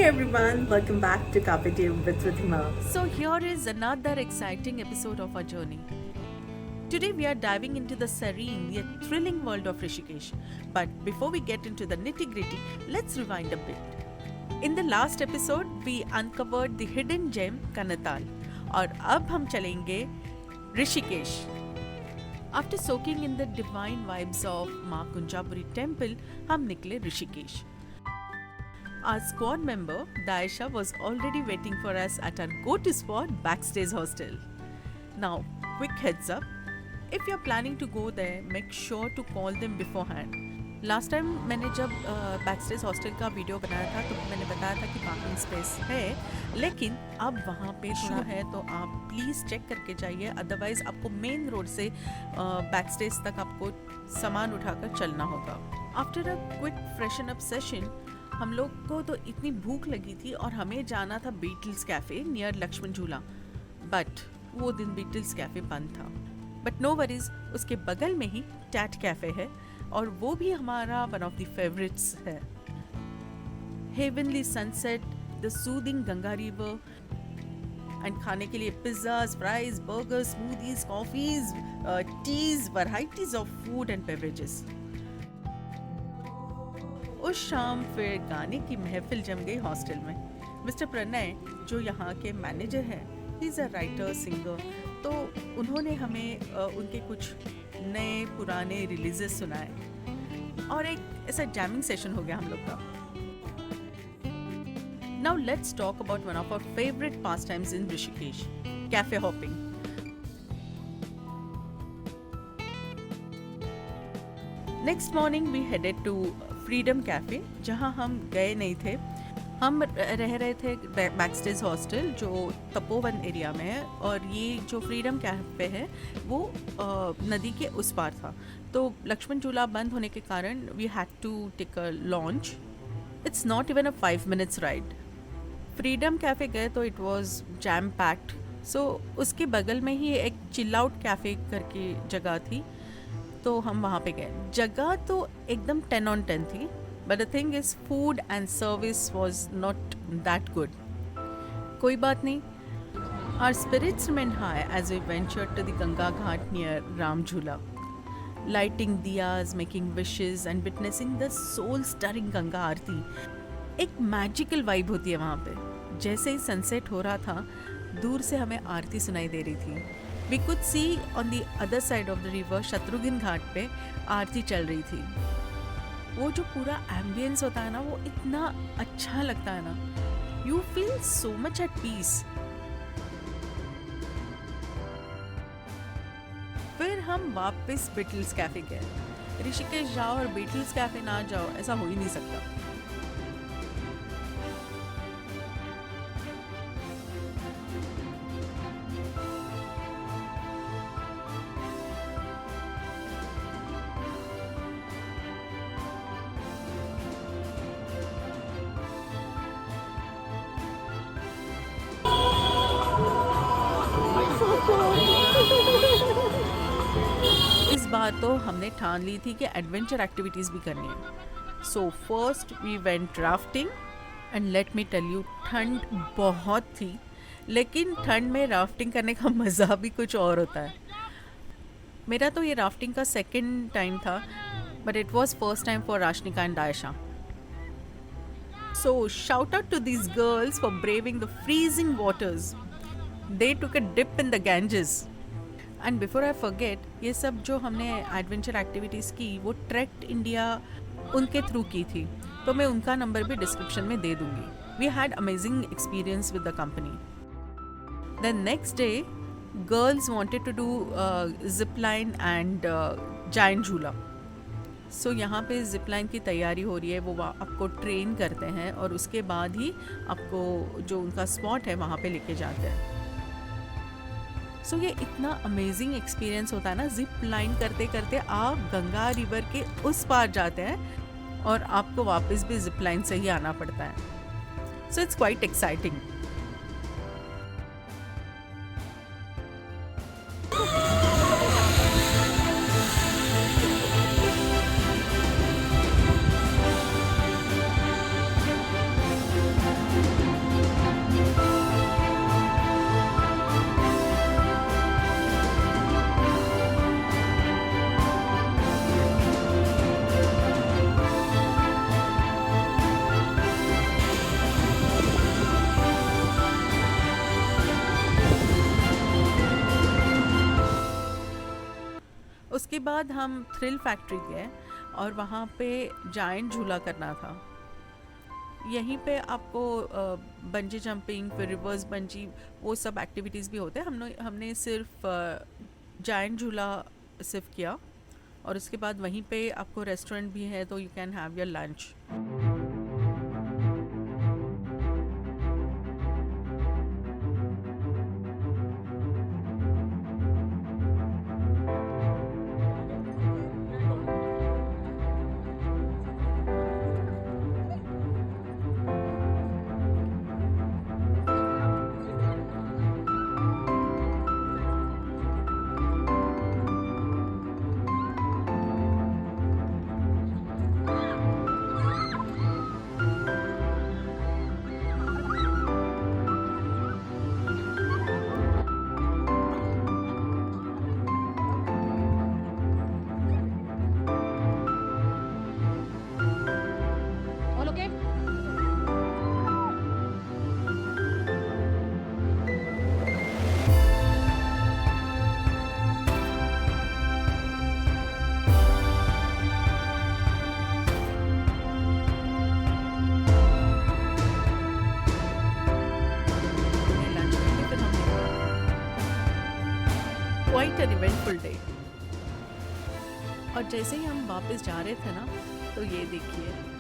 everyone, welcome back to Cafe Tube with Riddhima. So, here is another exciting episode of our journey. Today, we are diving into the serene yet thrilling world of Rishikesh. But before we get into the nitty gritty, let's rewind a bit. In the last episode, we uncovered the hidden gem Kanatal. और अब हम चलेंगे Rishikesh. After soaking in the divine vibes of माँ Kunjapuri temple, हम निकले Rishikesh. Our squad member Daisha was already waiting for us at our go-to spot, Backstage Hostel. Now, quick heads up, if you're planning to go there, make sure to call them beforehand. Last time मैंने जब backstage hostel का video बनाया था तो मैंने बताया था कि पार्किंग स्पेस है, लेकिन अब वहाँ पे थोड़ा है तो आप प्लीज़ चेक करके जाइए, अदरवाइज़ आपको मेन रोड से बैकस्टेज तक आपको सामान उठाकर चलना होगा. After a quick freshen up session हम लोग को तो इतनी भूख लगी थी और हमें जाना था बीटल्स कैफ़े नियर लक्ष्मण झूला, बट वो दिन बीटल्स कैफ़े बंद था. बट नो वरीज, उसके बगल में ही टैट कैफ़े है और वो भी हमारा वन ऑफ द फेवरेट्स है. Heavenly sunset, the soothing Ganga river and खाने के लिए pizzas, fries, burgers, smoothies, coffees, teas, varieties of food and beverages. उस शाम फिर गाने की महफिल जम गई हॉस्टल में. मिस्टर प्रणय जो यहाँ के मैनेजर हैं, he is a writer singer, तो उन्होंने हमें उनके कुछ नए पुराने रिलीजेस सुनाए और एक ऐसा जैमिंग सेशन हो गया हम लोग का. Now let's talk about one of our favourite pastimes in Rishikesh, cafe hopping. Next morning we headed to Freedom Cafe, जहां हम गए नहीं थे. हम रह रहे थे बैकस्टेज हॉस्टल जो तपोवन एरिया में है, और ये जो फ्रीडम कैफ़े है वो नदी के उस पार था. तो लक्ष्मण झूला बंद होने के कारण we had to take a launch. It's not even a 5 minutes ride. Freedom Cafe गए तो it was jam packed. So उसके बगल में ही एक चिल आउट कैफ़े करके जगह थी, तो हम वहाँ पे गए. जगह तो एकदम 10 on 10 थी, but the thing is food and service was not that good. कोई बात नहीं. Our spirits remained high as we ventured to the Ganga Ghat near Ram Jhula. Lighting diyas, making wishes and witnessing the soul-stirring Ganga Aarti. एक magical vibe होती है वहाँ पे. जैसे ही sunset हो रहा था, दूर से हमें आरती सुनाई दे रही थी. We could see on the other side of the river, Shatrughan घाट पे आरती चल रही थी. वो जो पूरा एम्बियंस होता है ना, वो इतना अच्छा लगता है ना. You feel so much at peace. फिर हम वापस बीटल्स कैफे गए. ऋषिकेश जाओ और बीटल्स कैफे ना जाओ, ऐसा हो ही नहीं सकता. इस बार तो हमने ठान ली थी कि एडवेंचर एक्टिविटीज़ भी करनी है. So first we went rafting, and let me tell you, ठंड बहुत थी, लेकिन ठंड में राफ्टिंग करने का मज़ा भी कुछ और होता है. मेरा तो ये राफ्टिंग का सेकेंड टाइम था, but it was first time for Rashnika and Dayasha. So shout out to these girls for braving the freezing waters. They took a dip in the Ganges. And before I forget, ये सब जो हमने adventure activities की वो tract India उनके through की थी, तो मैं उनका नंबर भी डिस्क्रिप्शन में दे दूँगी. We had amazing experience with the company. The next day, girls wanted to do zip line and giant झूला. सो यहाँ पे जिप लाइन की तैयारी हो रही है. वो आपको ट्रेन करते हैं और उसके बाद ही आपको जो उनका स्पॉट है वहाँ पे लेके जाते हैं. सो ये इतना अमेजिंग एक्सपीरियंस होता है ना, जिप लाइन करते करते आप गंगा रिवर के उस पार जाते हैं और आपको वापस भी जिप लाइन से ही आना पड़ता है. So it's quite exciting. उसके बाद हम थ्रिल फैक्ट्री गए और वहाँ पे जायंट झूला करना था। यहीं पे आपको बंजी जंपिंग, फिर रिवर्स बंजी, वो सब एक्टिविटीज़ भी होते हैं। हमने सिर्फ जायंट झूला सिर्फ किया, और उसके बाद वहीं पे आपको रेस्टोरेंट भी है, तो you can have your lunch. All okay? Lunch करके फिर हम क्वाइट एन इवेंटफुल डे। और जैसे ही हम वापस जा रहे थे ना, तो ये देखिए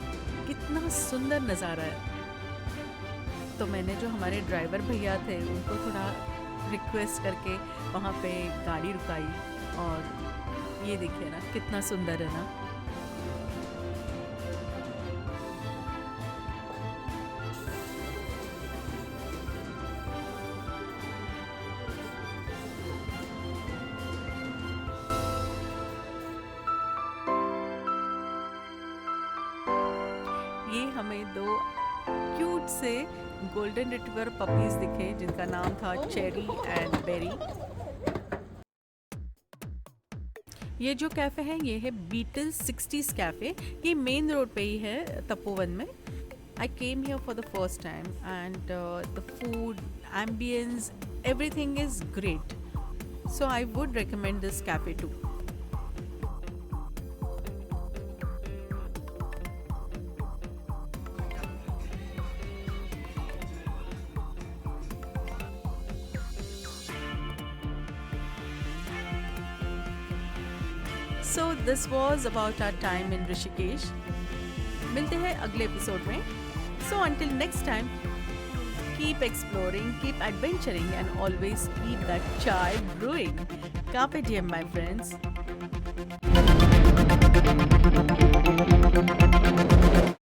कितना सुंदर नज़ारा है। तो मैंने जो हमारे ड्राइवर भैया थे उनको थोड़ा रिक्वेस्ट करके वहाँ पे गाड़ी रुकाई, और ये देखिए ना कितना सुंदर है ना। ये हमें दो क्यूट से गोल्डन रिट्रीवर पपीज दिखे जिनका नाम था चेरी एंड बेरी। ये जो कैफ़े है ये है बीटल 60s कैफ़े। ये मेन रोड पे ही है तपोवन में। I came here for the first time and the food, ambience, everything is great, so I would recommend this cafe too. So this was about our time in Rishikesh. मिलते हैं अगले episode में। So until next time, keep exploring, keep adventuring, and always keep that chai brewing. Carpe diem, my friends.